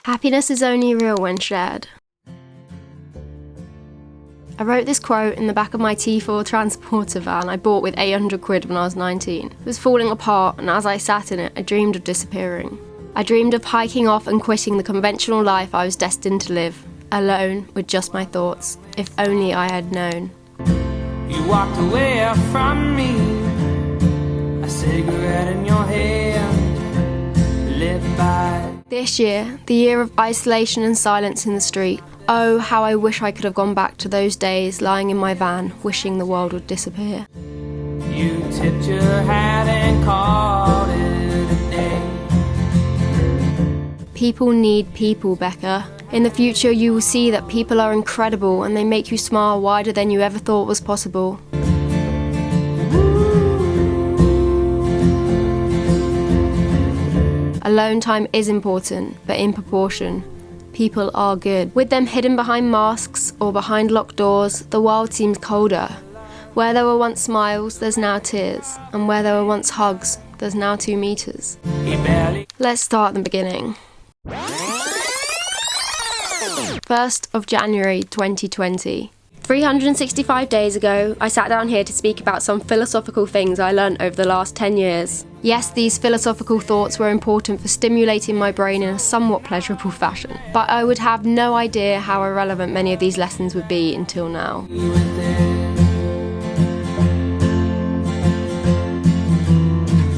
Happiness is only real when shared. I wrote this quote in the back of my T4 transporter van I bought with 800 quid when I was 19. It was falling apart, and as I sat in it, I dreamed of disappearing. I dreamed of hiking off and quitting the conventional life I was destined to live, alone with just my thoughts, if only I had known. You walked away from me, a cigarette in your hand, lit by. This year, the year of isolation and silence in the street. Oh, how I wish I could have gone back to those days lying in my van, wishing the world would disappear. You tipped your hat and called it a day. People need people, Becca. In the future, you will see that people are incredible and they make you smile wider than you ever thought was possible. Alone time is important, but in proportion. People are good. With them hidden behind masks or behind locked doors, the world seems colder. Where there were once smiles, there's now tears. And where there were once hugs, there's now 2 meters. Let's start at the beginning. 1st of January 2020. 365 days ago, I sat down here to speak about some philosophical things I learnt over the last 10 years. Yes, these philosophical thoughts were important for stimulating my brain in a somewhat pleasurable fashion, but I would have no idea how irrelevant many of these lessons would be until now.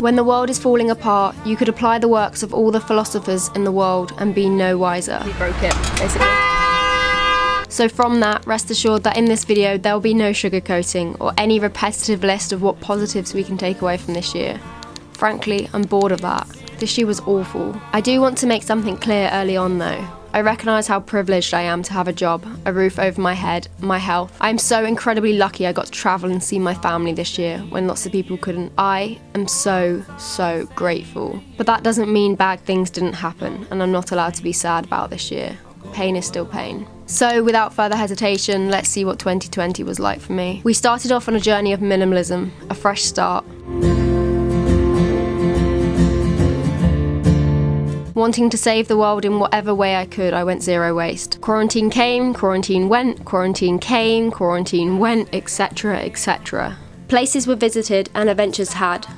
When the world is falling apart, you could apply the works of all the philosophers in the world and be no wiser. We broke it, basically. So from that, rest assured that in this video there will be no sugarcoating or any repetitive list of what positives we can take away from this year. Frankly, I'm bored of that. This year was awful. I do want to make something clear early on though. I recognise how privileged I am to have a job, a roof over my head, my health. I am so incredibly lucky I got to travel and see my family this year when lots of people couldn't. I am so grateful. But that doesn't mean bad things didn't happen and I'm not allowed to be sad about this year. Pain is still pain. So without further hesitation, let's see what 2020 was like for me. We started off on a journey of minimalism, a fresh start. Wanting to save the world in whatever way I could, I went zero waste. Quarantine came, quarantine went, quarantine came, quarantine went, etc, etc. Places were visited and adventures had.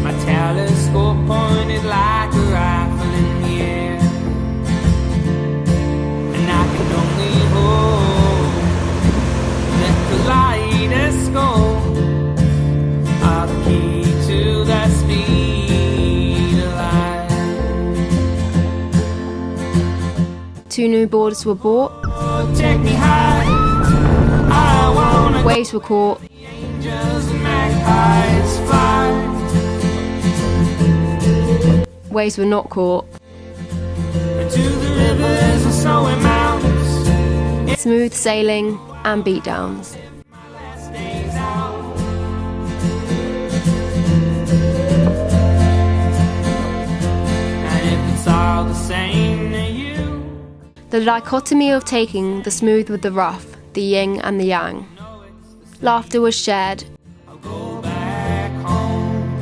My telescope pointed like a rifle in the air, and I can only hope that the kaleidoscope are the key to the speed of light. 2 new boards were bought. Oh, take me high, I wanna go. Waves were caught. Angels and magpies fly. Waves were not caught. To the rivers and snowy mountains. Smooth sailing and beatdowns. Last days out. And if it's all the same to you, The dichotomy of taking the smooth with the rough, the yin and the yang. Laughter was shared. I'll go back home.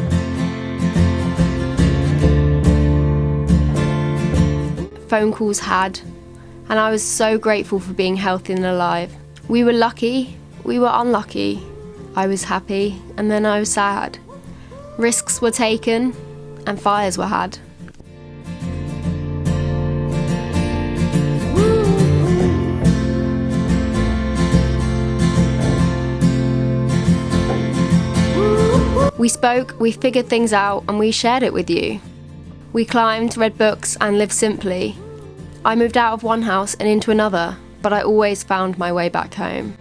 Phone calls had, and I was so grateful for being healthy and alive. We were lucky, we were unlucky. I was happy, and then I was sad. Risks were taken, and fires were had. We spoke, we figured things out, and we shared it with you. We climbed, read books, and lived simply. I moved out of one house and into another, but I always found my way back home.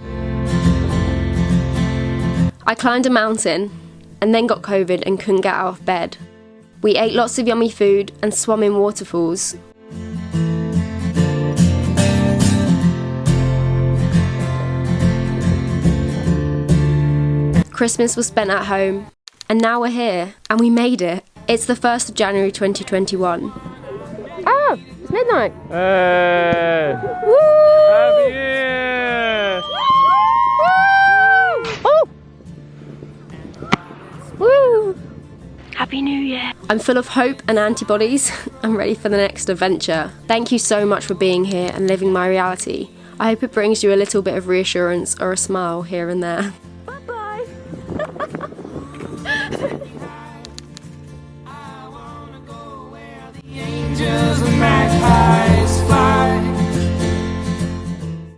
I climbed a mountain, and then got COVID and couldn't get out of bed. We ate lots of yummy food and swam in waterfalls. Christmas was spent at home, and now we're here, and we made it. It's the 1st of January 2021. Ah, it's midnight. Hey! Woo! Happy Year! Woo! Oh! Woo! Happy New Year. I'm full of hope and antibodies. I'm ready for the next adventure. Thank you so much for being here and living my reality. I hope it brings you a little bit of reassurance or a smile here and there. Bye-bye. Angels